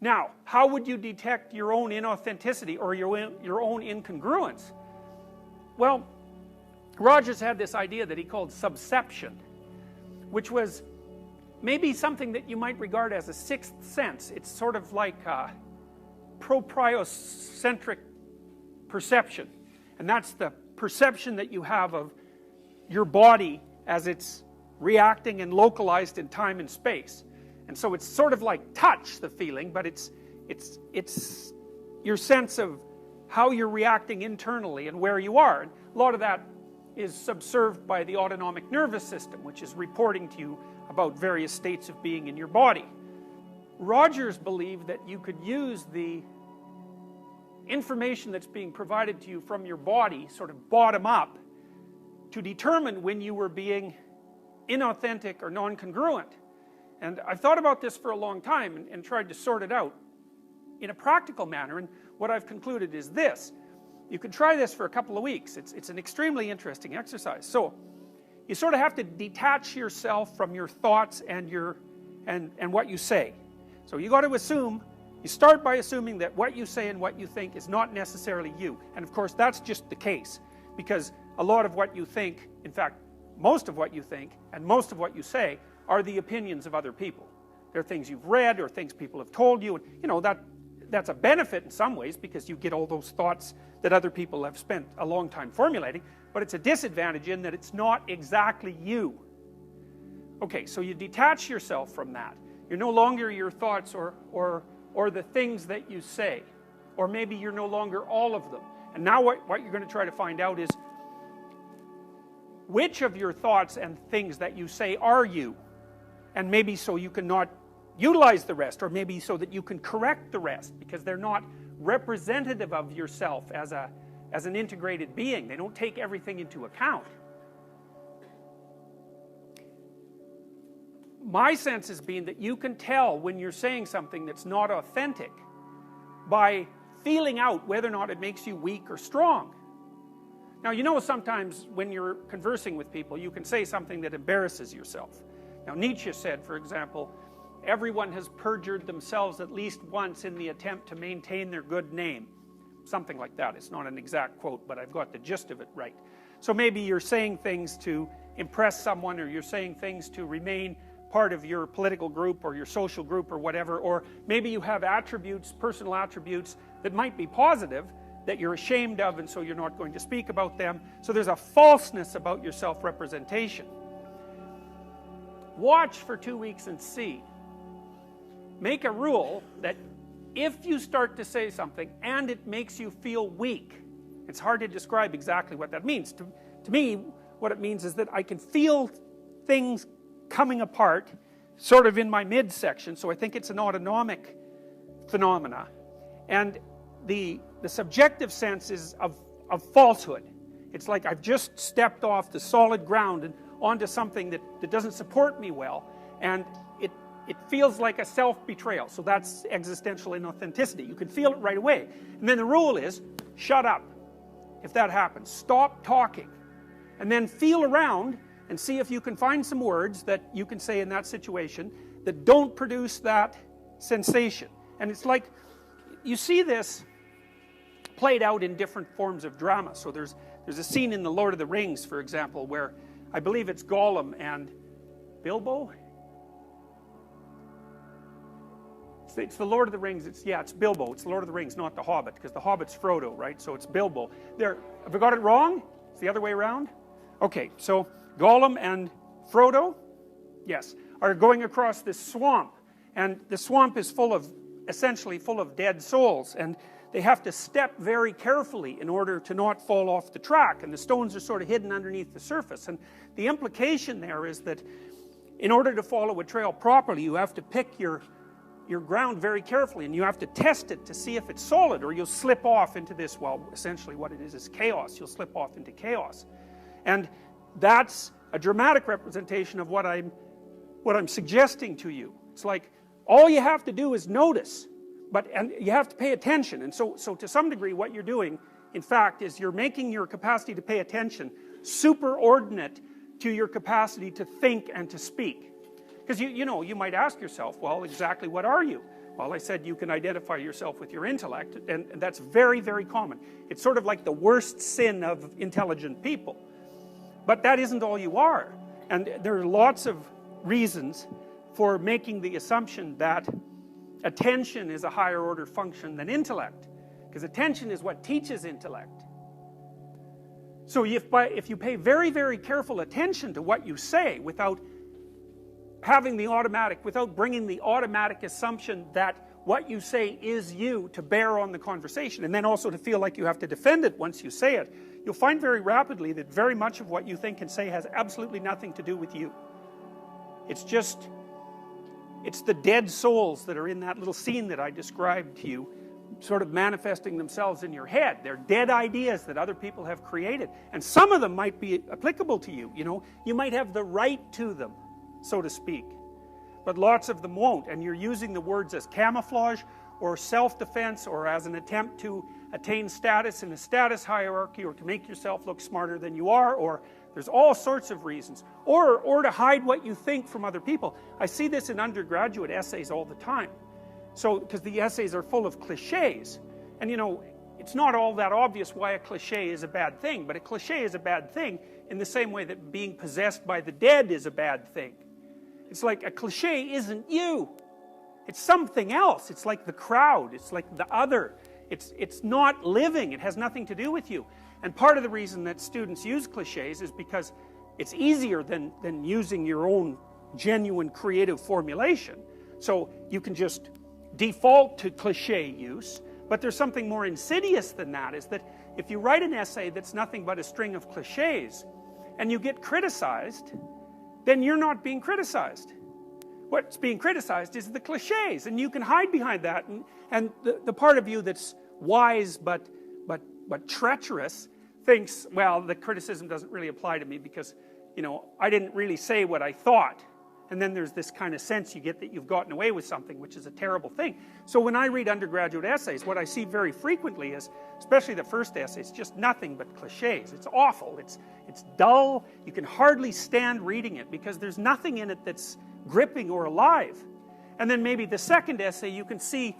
Now, how would you detect your own inauthenticity or your own incongruence? Well, Rogers had this idea that he called subception, which was maybe something that you might regard as a sixth sense. It's sort of like propriocentric perception, and that's the perception that you have of your body as it's reacting and localized in time and space. And so it's sort of like touch, the feeling, but it's your sense of how you're reacting internally and where you are. And a lot of that is subserved by the autonomic nervous system, which is reporting to you about various states of being in your body. Rogers believed that you could use the information that's being provided to you from your body, sort of bottom up, to determine when you were being inauthentic or non-congruent. And I've thought about this for a long time and tried to sort it out in a practical manner, and what I've concluded is this. You can try this for a couple of weeks. It's an extremely interesting exercise. So you sort of have to detach yourself from your thoughts and what you say. So you got to assume, you start by assuming that what you say and what you think is not necessarily you. And of course that's just the case, because a lot of what you think, in fact most of what you think and most of what you say, are the opinions of other people. They're things you've read or things people have told you, and you know, that's a benefit in some ways because you get all those thoughts that other people have spent a long time formulating, but it's a disadvantage in that it's not exactly you. Okay, so you detach yourself from that. You're no longer your thoughts or the things that you say, or maybe you're no longer all of them. And now what you're going to try to find out is which of your thoughts and things that you say are you, and maybe so you can not utilize the rest, or maybe so that you can correct the rest, because they're not representative of yourself as an integrated being. They don't take everything into account. My sense has been that you can tell when you're saying something that's not authentic by feeling out whether or not it makes you weak or strong. Now, you know, sometimes when you're conversing with people, you can say something that embarrasses yourself. Now, Nietzsche said, for example, everyone has perjured themselves at least once in the attempt to maintain their good name. Something like that. It's not an exact quote, but I've got the gist of it right. So maybe you're saying things to impress someone, or you're saying things to remain part of your political group or your social group or whatever, or maybe you have attributes, personal attributes that might be positive that you're ashamed of, and so you're not going to speak about them. So there's a falseness about your self-representation. Watch for 2 weeks and see. Make a rule that if you start to say something and it makes you feel weak, it's hard to describe exactly what that means. To me, what it means is that I can feel things coming apart sort of in my midsection, so I think it's an autonomic phenomena. And the subjective sense is of falsehood. It's like I've just stepped off the solid ground and onto something that doesn't support me well, and it feels like a self-betrayal. So that's existential inauthenticity. You can feel it right away. And then the rule is, shut up if that happens. Stop talking. And then feel around and see if you can find some words that you can say in that situation that don't produce that sensation. And it's like, you see this played out in different forms of drama. So there's a scene in The Lord of the Rings, for example, where I believe it's Gollum and Bilbo. It's The Lord of the Rings. It's Bilbo. It's The Lord of the Rings, not The Hobbit, because The Hobbit's Frodo, right? So it's Bilbo. Have I got it wrong? It's the other way around? Okay, so Gollum and Frodo, yes, are going across this swamp, and the swamp is essentially full of dead souls, and they have to step very carefully in order to not fall off the track, and the stones are sort of hidden underneath the surface. And the implication there is that in order to follow a trail properly, you have to pick your ground very carefully, and you have to test it to see if it's solid, or you'll slip off into this, well, essentially what it is chaos. You'll slip off into chaos. And that's a dramatic representation of what I'm suggesting to you. It's like all you have to do is notice, and you have to pay attention. And so to some degree what you're doing, in fact, is you're making your capacity to pay attention superordinate to your capacity to think and to speak. Because you might ask yourself, well, exactly what are you? Well, I said you can identify yourself with your intellect, and that's very, very common. It's sort of like the worst sin of intelligent people. But that isn't all you are. And there are lots of reasons for making the assumption that attention is a higher order function than intellect. Because attention is what teaches intellect. So if you pay very, very careful attention to what you say without having the automatic, without bringing the automatic assumption that what you say is you to bear on the conversation, and then also to feel like you have to defend it once you say it, you'll find very rapidly that very much of what you think and say has absolutely nothing to do with you. It's just, it's the dead souls that are in that little scene that I described to you, sort of manifesting themselves in your head. They're dead ideas that other people have created. And some of them might be applicable to you, you know. You might have the right to them, so to speak. But lots of them won't. And you're using the words as camouflage or self-defense or as an attempt to attain status in a status hierarchy or to make yourself look smarter than you are, or there's all sorts of reasons. Or to hide what you think from other people. I see this in undergraduate essays all the time. So, because the essays are full of cliches. And you know, it's not all that obvious why a cliche is a bad thing, but a cliche is a bad thing in the same way that being possessed by the dead is a bad thing. It's like a cliche isn't you. It's something else. It's like the crowd. It's like the other. It's not living. It has nothing to do with you. And part of the reason that students use cliches is because it's easier than using your own genuine creative formulation. So you can just default to cliche use, but there's something more insidious than that, is that if you write an essay that's nothing but a string of cliches and you get criticized, then you're not being criticized. What's being criticized is the cliches, and you can hide behind that, and the part of you that's wise but treacherous thinks, well, the criticism doesn't really apply to me because, you know, I didn't really say what I thought. And then there's this kind of sense you get that you've gotten away with something, which is a terrible thing. So when I read undergraduate essays, what I see very frequently is, especially the first essay, it's just nothing but cliches. It's awful. It's dull. You can hardly stand reading it because there's nothing in it that's gripping or alive. And then maybe the second essay, you can see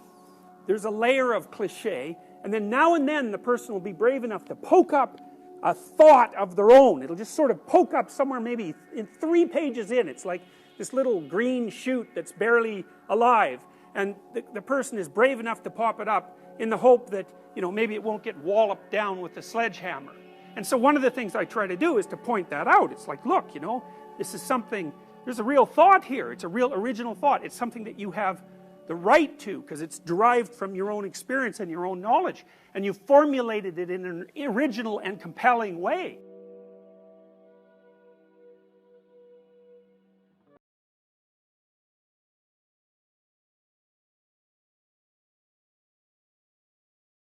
there's a layer of cliche, and then now and then the person will be brave enough to poke up a thought of their own. It'll just sort of poke up somewhere maybe in 3 pages in. It's like this little green shoot that's barely alive, and the person is brave enough to pop it up in the hope that, you know, maybe it won't get walloped down with a sledgehammer. And so one of the things I try to do is to point that out. It's like, look, you know, this is something, there's a real thought here. It's a real original thought. It's something that you have the right to, because it's derived from your own experience and your own knowledge, and you've formulated it in an original and compelling way.